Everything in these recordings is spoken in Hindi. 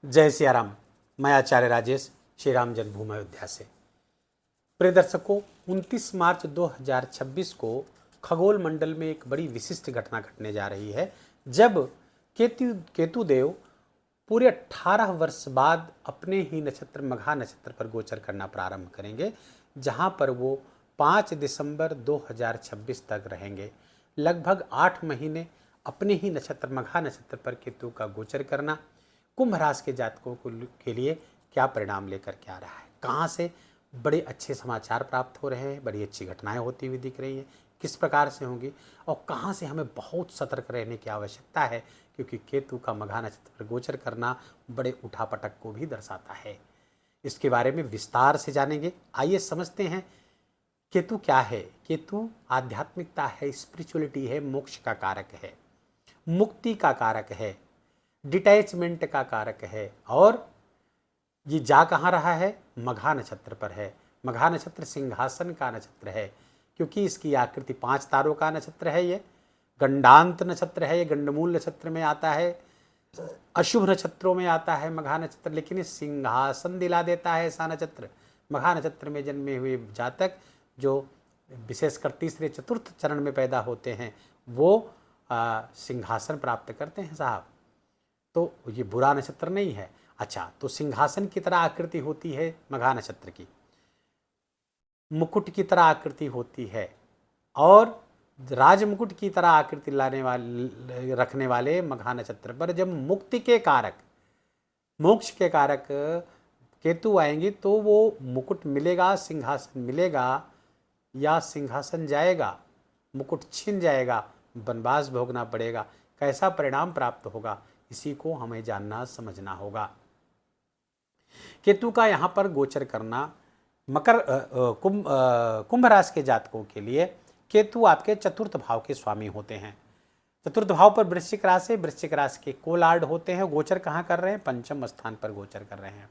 जय सिया राम। मैं आचार्य राजेश श्री राम जन्मभूमि अयोध्या से। प्रिय दर्शकों, 29 मार्च 2026 को खगोल मंडल में एक बड़ी विशिष्ट घटना घटने जा रही है, जब केतु देव पूरे 18 वर्ष बाद अपने ही नक्षत्र मघा नक्षत्र पर गोचर करना प्रारंभ करेंगे, जहां पर वो 5 दिसंबर 2026 तक रहेंगे। लगभग 8 महीने अपने ही नक्षत्र मघा नक्षत्र पर केतु का गोचर करना कुंभ राशि के जातकों के लिए क्या परिणाम लेकर के आ रहा है, कहाँ से बड़े अच्छे समाचार प्राप्त हो रहे हैं, बड़ी अच्छी घटनाएं होती हुई दिख रही हैं, किस प्रकार से होंगी और कहाँ से हमें बहुत सतर्क रहने की आवश्यकता है, क्योंकि केतु का मघा नक्षत्र पर गोचर करना बड़े उठापटक को भी दर्शाता है। इसके बारे में विस्तार से जानेंगे। आइए समझते हैं केतु क्या है। केतु आध्यात्मिकता है, स्पिरिचुअलिटी है, मोक्ष का कारक है, मुक्ति का कारक है, डिटैचमेंट का कारक है। और ये जा कहाँ रहा है? मघा नक्षत्र पर है। मघा नक्षत्र सिंहासन का नक्षत्र है, क्योंकि इसकी आकृति 5 तारों का नक्षत्र है। ये गंडांत नक्षत्र है, ये गंडमूल नक्षत्र में आता है, अशुभ नक्षत्रों में आता है मघा नक्षत्र, लेकिन ये सिंहासन दिला देता है ऐसा नक्षत्र। मघा नक्षत्र में जन्मे हुए जातक जो विशेषकर तीसरे चतुर्थ चरण में पैदा होते हैं, वो सिंहासन प्राप्त करते हैं साहब। तो ये बुरा नक्षत्र नहीं है। अच्छा, तो सिंहासन की तरह आकृति होती है मघा नक्षत्र की, मुकुट की तरह आकृति होती है, और राजमुकुट की तरह आकृति रखने वाले मघा नक्षत्र पर जब मुक्ति के कारक, मोक्ष के कारक केतु आएंगे, तो वो मुकुट मिलेगा, सिंहासन मिलेगा या सिंहासन जाएगा, मुकुट छिन जाएगा, वनवास भोगना पड़ेगा। कैसा परिणाम प्राप्त होगा, इसी को हमें जानना समझना होगा। केतु का यहाँ पर गोचर करना कुंभ राशि के जातकों के लिए, केतु आपके चतुर्थ भाव के स्वामी होते हैं। चतुर्थ भाव पर वृश्चिक राशि के कोलार्ड होते हैं। गोचर कहाँ कर रहे हैं? पंचम स्थान पर गोचर कर रहे हैं।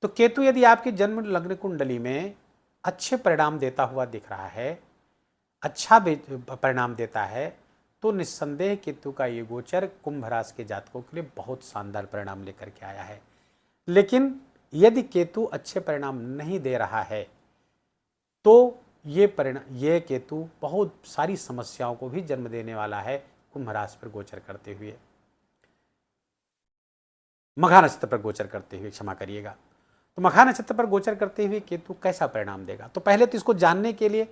तो केतु यदि आपकी जन्म लग्न कुंडली में अच्छे परिणाम देता हुआ दिख रहा है, अच्छा परिणाम देता है, तो निस्संदेह केतु का ये गोचर कुंभ राशि के जातकों के लिए बहुत शानदार परिणाम लेकर के आया है। लेकिन यदि केतु अच्छे परिणाम नहीं दे रहा है, तो ये केतु बहुत सारी समस्याओं को भी जन्म देने वाला है कुंभ राशि पर गोचर करते हुए, मघा नक्षत्र पर गोचर करते हुए, क्षमा करिएगा। तो मघा नक्षत्र पर गोचर करते हुए केतु कैसा परिणाम देगा? तो पहले तो इसको जानने के लिए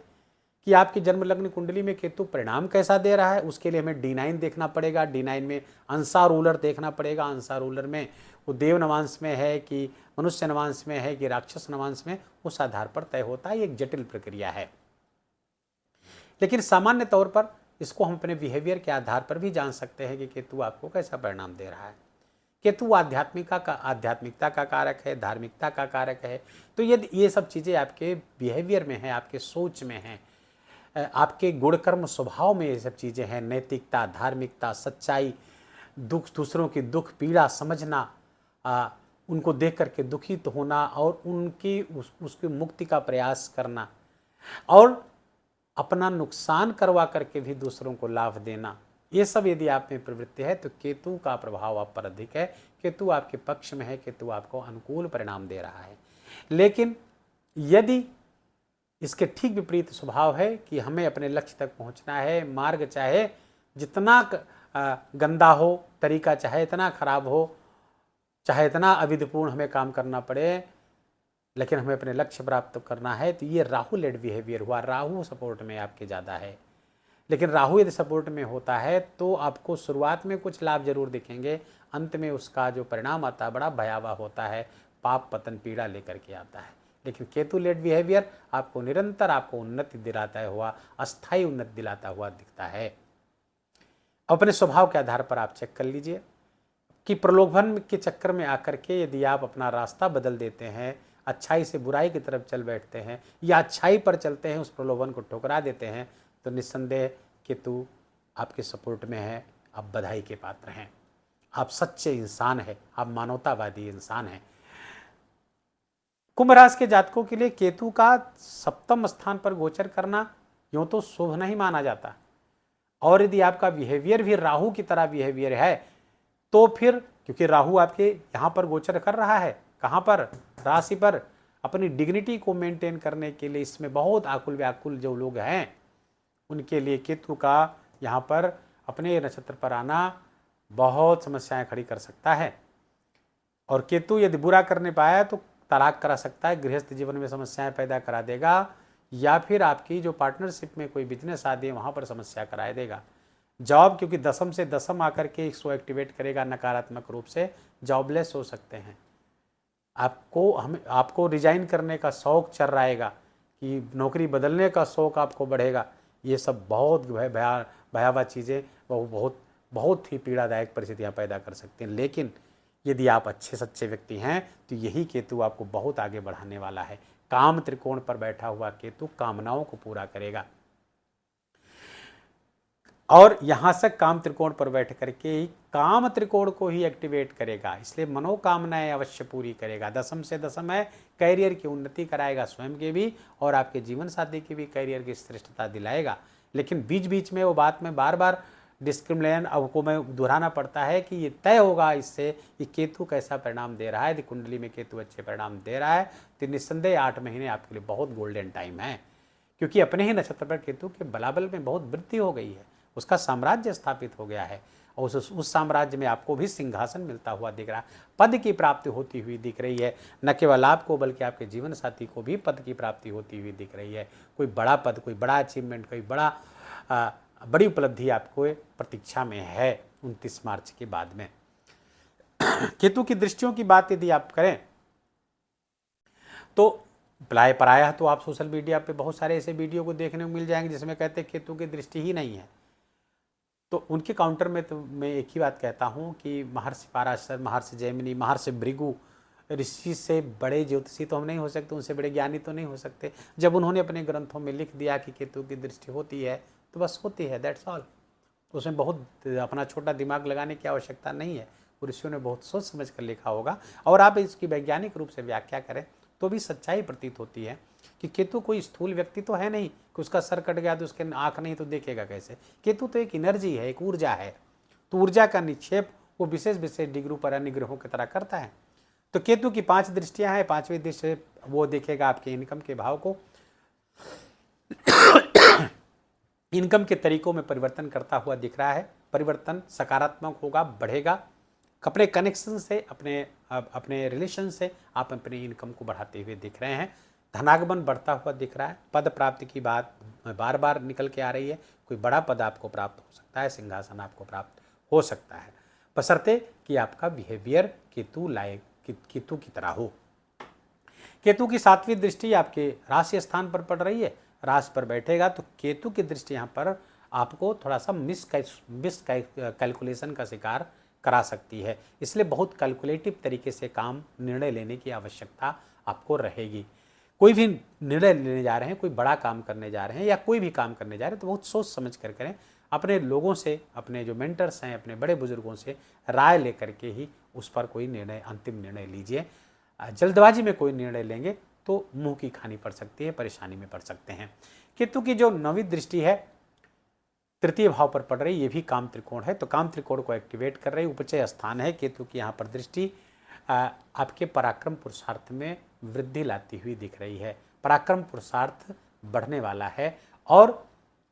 कि आपकी जन्म लग्न कुंडली में केतु परिणाम कैसा दे रहा है, उसके लिए हमें D9 देखना पड़ेगा। D9 में अंसा रूलर देखना पड़ेगा। अंसा रूलर में वो देव नवांश में है कि मनुष्य नवांश में है कि राक्षस नवांश में, उस आधार पर तय होता है। एक जटिल प्रक्रिया है, लेकिन सामान्य तौर पर इसको हम अपने बिहेवियर के आधार पर भी जान सकते हैं कि केतु आपको कैसा परिणाम दे रहा है। केतु आध्यात्मिकता का कारक है, धार्मिकता का कारक है। तो यदि ये सब चीज़ें आपके बिहेवियर में हैं, आपके सोच में हैं, आपके गुणकर्म स्वभाव में ये सब चीज़ें हैं, नैतिकता, धार्मिकता, सच्चाई, दूसरों की दुख पीड़ा समझना, उनको देख करके दुखित होना और उनकी उसकी मुक्ति का प्रयास करना, और अपना नुकसान करवा करके भी दूसरों को लाभ देना, ये सब यदि आप में प्रवृत्ति है, तो केतु का प्रभाव आप पर अधिक है। केतु आपके पक्ष में है, केतु आपको अनुकूल परिणाम दे रहा है। लेकिन यदि इसके ठीक विपरीत स्वभाव है कि हमें अपने लक्ष्य तक पहुंचना है, मार्ग चाहे जितना गंदा हो, तरीका चाहे इतना खराब हो, चाहे इतना अविधिपूर्ण हमें काम करना पड़े, लेकिन हमें अपने लक्ष्य प्राप्त करना है, तो ये राहु लेड बिहेवियर हुआ। राहु सपोर्ट में आपके ज़्यादा है, लेकिन राहु यदि सपोर्ट में होता है तो आपको शुरुआत में कुछ लाभ जरूर दिखेंगे, अंत में उसका जो परिणाम आता है बड़ा भयावह होता है, पाप पतन पीड़ा लेकर के आता है। लेकिन केतु लेड बिहेवियर आपको निरंतर आपको उन्नति दिलाता हुआ, अस्थायी उन्नति दिलाता हुआ दिखता है। अपने स्वभाव के आधार पर आप चेक कर लीजिए कि प्रलोभन के चक्कर में आकर के यदि आप अपना रास्ता बदल देते हैं, अच्छाई से बुराई की तरफ चल बैठते हैं, या अच्छाई पर चलते हैं, उस प्रलोभन को ठुकरा देते हैं, तो निस्संदेह केतु आपके सपोर्ट में है, आप बधाई के पात्र हैं, आप सच्चे इंसान हैं, आप मानवतावादी इंसान हैं। कुंभ राशि के जातकों के लिए केतु का सप्तम स्थान पर गोचर करना यूँ तो शुभ नहीं माना जाता, और यदि आपका बिहेवियर भी राहु की तरह बिहेवियर है, तो फिर क्योंकि राहु आपके यहाँ पर गोचर कर रहा है, कहाँ पर, राशि पर, अपनी डिग्निटी को मेंटेन करने के लिए इसमें बहुत आकुल व्याकुल जो लोग हैं उनके लिए केतु का यहाँ पर अपने नक्षत्र पर आना बहुत समस्याएं खड़ी कर सकता है। और केतु यदि बुरा करने पाया तो तलाक करा सकता है, गृहस्थ जीवन में समस्याएं पैदा करा देगा, या फिर आपकी जो पार्टनरशिप में कोई बिजनेस आदि है वहाँ पर समस्या कराए देगा। जॉब, क्योंकि दसम से दसम आकर के इसको एक्टिवेट करेगा, नकारात्मक रूप से जॉबलेस हो सकते हैं। आपको रिजाइन करने का शौक चल रहेगा कि नौकरी बदलने का शौक आपको बढ़ेगा। ये सब बहुत भयावह चीज़ें, वो बहुत बहुत ही पीड़ादायक परिस्थितियाँ पैदा कर सकती हैं। लेकिन यदि आप अच्छे सच्चे व्यक्ति हैं तो यही केतु आपको बहुत आगे बढ़ाने वाला है। काम त्रिकोण पर बैठा हुआ केतु कामनाओं को पूरा करेगा, और यहां से काम त्रिकोण पर बैठ करके ही काम त्रिकोण को ही एक्टिवेट करेगा, इसलिए मनोकामनाएं अवश्य पूरी करेगा। दसम से दसम है, कैरियर की उन्नति कराएगा, स्वयं के भी और आपके जीवन साथी की भी कैरियर की श्रेष्ठता दिलाएगा। लेकिन बीच बीच में वो बात में बार बार डिस्क्रिमिनेशन आपको मैं दोहराना पड़ता है कि ये तय होगा इससे कि केतु कैसा परिणाम दे रहा है। यदि कुंडली में केतु अच्छे परिणाम दे रहा है तो निस्संदेह 8 महीने आपके लिए बहुत गोल्डन टाइम है, क्योंकि अपने ही नक्षत्र पर केतु के बलाबल में बहुत वृद्धि हो गई है, उसका साम्राज्य स्थापित हो गया है, और उस साम्राज्य में आपको भी सिंहासन मिलता हुआ दिख रहा है, पद की प्राप्ति होती हुई दिख रही है। न केवल आपको बल्कि आपके जीवन साथी को भी पद की प्राप्ति होती हुई दिख रही है। कोई बड़ा पद, कोई बड़ा अचीवमेंट, कोई बड़ी उपलब्धि आपको प्रतीक्षा में है 29 मार्च के बाद में। केतु की दृष्टियों की बात यदि आप करें तो प्रायः तो आप सोशल मीडिया पे बहुत सारे ऐसे वीडियो को देखने को मिल जाएंगे जिसमें कहते हैं केतु की दृष्टि ही नहीं है। तो उनके काउंटर में तो मैं एक ही बात कहता हूँ कि महर्षि पाराशर, महर्षि जैमिनी, महर्षि भृगु, ऋषि से बड़े ज्योतिषी तो हम नहीं हो सकते, उनसे बड़े ज्ञानी तो नहीं हो सकते। जब उन्होंने अपने ग्रंथों में लिख दिया कि केतु की दृष्टि होती है तो बस होती है, दैट्स ऑल। उसमें बहुत अपना छोटा दिमाग लगाने की आवश्यकता नहीं है। ऋषियों ने बहुत सोच समझ कर लिखा होगा, और आप इसकी वैज्ञानिक रूप से व्याख्या करें तो भी सच्चाई प्रतीत होती है कि केतु कोई स्थूल व्यक्ति तो है नहीं कि उसका सर कट गया तो उसके आँख नहीं तो देखेगा कैसे। केतु तो एक एनर्जी है, एक ऊर्जा है, तो ऊर्जा का निक्षेप वो विशेष विशेष डिग्री पर अन्य ग्रहों की तरह करता है। तो केतु की 5 दृष्टियां हैं, 5वीं दृष्टि वो देखेगा आपके इनकम के भाव को, इनकम के तरीकों में परिवर्तन करता हुआ दिख रहा है। परिवर्तन सकारात्मक होगा, बढ़ेगा। अपने कनेक्शन से, अपने रिलेशन से आप अपनी इनकम को बढ़ाते हुए दिख रहे हैं। धनागमन बढ़ता हुआ दिख रहा है। पद प्राप्ति की बात बार बार निकल के आ रही है। कोई बड़ा पद आपको प्राप्त हो सकता है, सिंहासन आपको प्राप्त हो सकता है, बशर्ते कि आपका बिहेवियर केतु की तरह हो। केतु की 7वीं दृष्टि आपके राशि स्थान पर पड़ रही है, राशि पर बैठेगा तो केतु की दृष्टि यहाँ पर आपको थोड़ा सा मिस कैलकुलेशन का शिकार करा सकती है। इसलिए बहुत कैलकुलेटिव तरीके से काम, निर्णय लेने की आवश्यकता आपको रहेगी। कोई भी निर्णय लेने जा रहे हैं, कोई बड़ा काम करने जा रहे हैं या कोई भी काम करने जा रहे हैं तो बहुत सोच समझ कर करें। अपने लोगों से, अपने जो मेंटर्स हैं, अपने बड़े बुजुर्गों से राय लेकर के ही उस पर कोई निर्णय, अंतिम निर्णय लीजिए। जल्दबाजी में कोई निर्णय लेंगे तो मुंह की खानी पड़ सकती है, परेशानी में पड़ सकते हैं। केतु की जो 9वीं दृष्टि है 3य भाव पर पड़ रही, ये भी काम त्रिकोण है, तो काम त्रिकोण को एक्टिवेट कर रही, उपचय स्थान है। केतु की यहाँ पर दृष्टि आपके पराक्रम पुरुषार्थ में वृद्धि लाती हुई दिख रही है। पराक्रम पुरुषार्थ बढ़ने वाला है और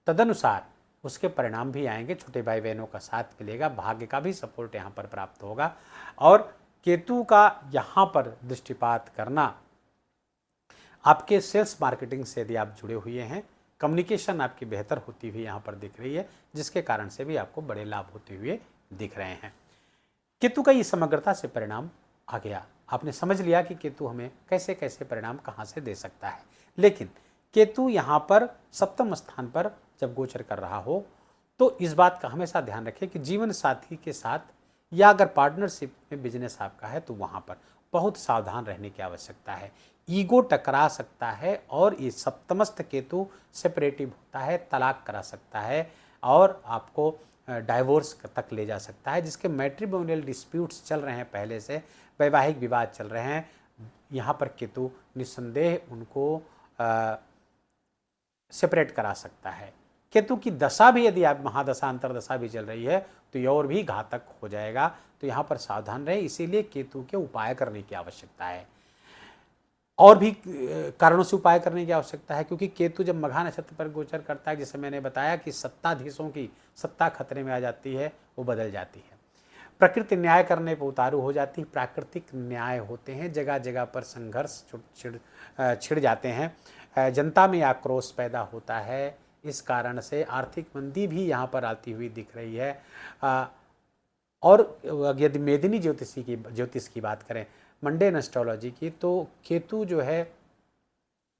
तदनुसार उसके परिणाम भी आएंगे। छोटे भाई बहनों का साथ मिलेगा, भाग्य का भी सपोर्ट यहाँ पर प्राप्त होगा। और केतु का यहाँ पर दृष्टिपात करना आपके सेल्स मार्केटिंग से यदि आप जुड़े हुए हैं, कम्युनिकेशन आपकी बेहतर होती हुई यहाँ पर दिख रही है, जिसके कारण से भी आपको बड़े लाभ होते हुए दिख रहे हैं। केतु का ये समग्रता से परिणाम आ गया, आपने समझ लिया कि केतु हमें कैसे कैसे परिणाम कहाँ से दे सकता है। लेकिन केतु यहाँ पर 7वें स्थान पर जब गोचर कर रहा हो तो इस बात का हमेशा ध्यान रखें कि जीवन साथी के साथ या अगर पार्टनरशिप में बिजनेस आपका है तो वहाँ पर बहुत सावधान रहने की आवश्यकता है। ईगो टकरा सकता है और ये सप्तमस्थ केतु सेपरेटिव होता है, तलाक करा सकता है और आपको डाइवोर्स तक ले जा सकता है। जिसके मैट्रिमोनियल डिस्प्यूट्स चल रहे हैं, पहले से वैवाहिक विवाद चल रहे हैं, यहाँ पर केतु निस्संदेह उनको सेपरेट करा सकता है। केतु की दशा भी यदि आप महादशा अंतरदशा भी चल रही है तो ये और भी घातक हो जाएगा। तो यहाँ पर सावधान रहे, इसीलिए केतु के उपाय करने की आवश्यकता है। और भी कारणों से उपाय करने की आवश्यकता है, क्योंकि केतु जब मघा नक्षत्र पर गोचर करता है, जैसे मैंने बताया कि सत्ताधीशों की सत्ता खतरे में आ जाती है, वो बदल जाती है, प्रकृति न्याय करने पर उतारू हो जाती है, प्राकृतिक न्याय होते हैं, जगह जगह पर संघर्ष छिड़ जाते हैं, जनता में आक्रोश पैदा होता है। इस कारण से आर्थिक मंदी भी यहाँ पर आती हुई दिख रही है। और यदि मेदिनी ज्योतिष की बात करें, मंडेन एस्ट्रोलॉजी की, तो केतु जो है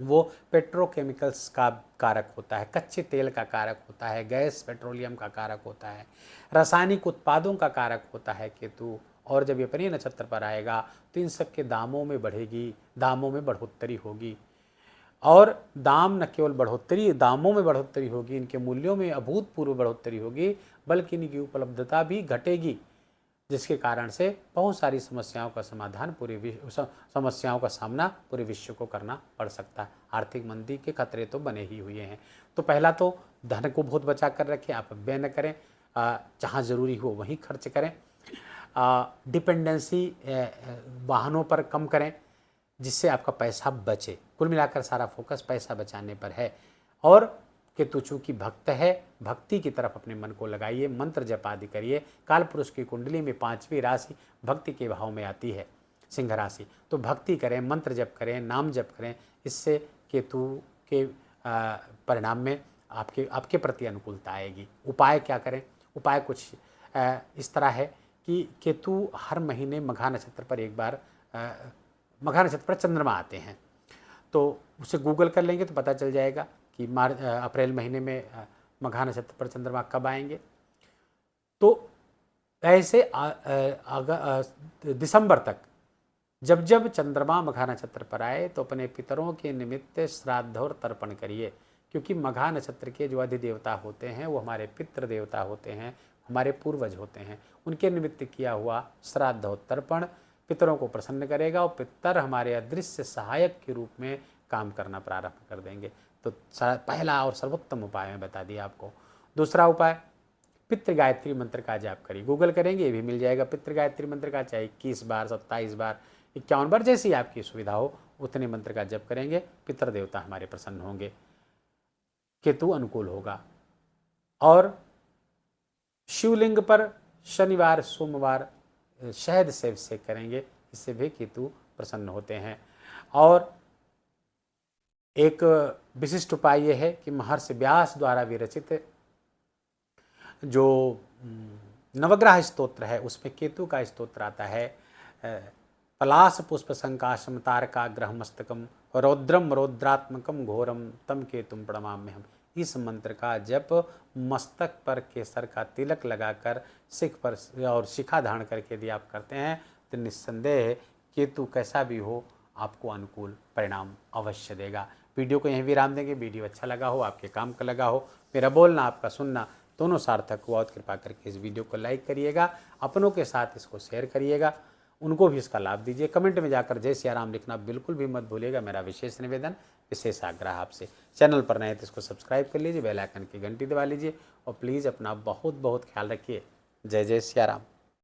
वो पेट्रोकेमिकल्स का कारक होता है, कच्चे तेल का कारक होता है, गैस पेट्रोलियम का कारक होता है, रासायनिक उत्पादों का कारक होता है केतु। और जब ये अपने नक्षत्र पर आएगा तो इन सब के दामों में बढ़ोतरी होगी। और दाम न केवल दामों में बढ़ोतरी होगी, इनके मूल्यों में अभूतपूर्व बढ़ोतरी होगी, बल्कि इनकी उपलब्धता भी घटेगी, जिसके कारण से बहुत सारी समस्याओं का सामना पूरे विश्व को करना पड़ सकता है। आर्थिक मंदी के खतरे तो बने ही हुए हैं। तो पहला तो धन को बहुत बचा कर रखें, आप व्यय न करें, जहाँ ज़रूरी हो वहीं खर्च करें, डिपेंडेंसी वाहनों पर कम करें, जिससे आपका पैसा बचे। कुल मिलाकर सारा फोकस पैसा बचाने पर है। और केतु चूंकि भक्त है, भक्ति की तरफ अपने मन को लगाइए, मंत्र जप आदि करिए। काल पुरुष की कुंडली में 5वीं राशि भक्ति के भाव में आती है, सिंह राशि। तो भक्ति करें, मंत्र जप करें, नाम जप करें, इससे केतु के परिणाम में आपके प्रति अनुकूलता आएगी। उपाय क्या करें? उपाय कुछ इस तरह है कि केतु हर महीने मघा नक्षत्र पर एक बार मघा नक्षत्र पर चंद्रमा आते हैं, तो उसे गूगल कर लेंगे तो पता चल जाएगा कि अप्रैल महीने में मघा नक्षत्र पर चंद्रमा कब आएंगे। तो ऐसे दिसंबर तक जब जब चंद्रमा मघा नक्षत्र पर आए तो अपने पितरों के निमित्त श्राद्ध और तर्पण करिए, क्योंकि मघा नक्षत्र के जो अधिदेवता होते हैं वो हमारे पितृ देवता होते हैं, हमारे पूर्वज होते हैं। उनके निमित्त किया हुआ श्राद्ध और तर्पण पितरों को प्रसन्न करेगा और पितर हमारे अदृश्य सहायक के रूप में काम करना प्रारंभ कर देंगे। तो पहला और सर्वोत्तम उपाय मैं बता दिया आपको। दूसरा उपाय, पितृ गायत्री मंत्र का जाप करिए। गूगल करेंगे ये भी मिल जाएगा, पितृ गायत्री मंत्र का, चाहे 21 बार, 27 बार, 51 बार, जैसी आपकी सुविधा हो उतने मंत्र का जप करेंगे, पितृ देवता हमारे प्रसन्न होंगे, केतु अनुकूल होगा। और शिवलिंग पर शनिवार सोमवार शहद से अभिषेक करेंगे, इससे भी केतु प्रसन्न होते हैं। और एक विशिष्ट उपाय यह है कि महर्षि व्यास द्वारा विरचित जो नवग्रह स्तोत्र है उसमें केतु का स्तोत्र आता है, पलाश पुष्प संकाशम तारकाग्रह मस्तकम रौद्रम रौद्रात्मकम घोरम तम केतुम प्रणमाम्यहम्। इस मंत्र का जप मस्तक पर केसर का तिलक लगाकर सिख पर और शिखा धारण करके यदि आप करते हैं तो निस्संदेह केतु कैसा भी हो आपको अनुकूल परिणाम अवश्य देगा। वीडियो को यहीं विराम देंगे। वीडियो अच्छा लगा हो, आपके काम का लगा हो, मेरा बोलना आपका सुनना दोनों सार्थक हुआ तो कृपा करके इस वीडियो को लाइक करिएगा, अपनों के साथ इसको शेयर करिएगा, उनको भी इसका लाभ दीजिए। कमेंट में जाकर जय सिया राम लिखना बिल्कुल भी मत भूलिएगा, मेरा विशेष निवेदन, विशेष आग्रह आपसे। चैनल पर नए तो इसको सब्सक्राइब कर लीजिए, बेल आइकन की घंटी दबा लीजिए और प्लीज़ अपना बहुत बहुत ख्याल रखिए। जय जय सिया राम।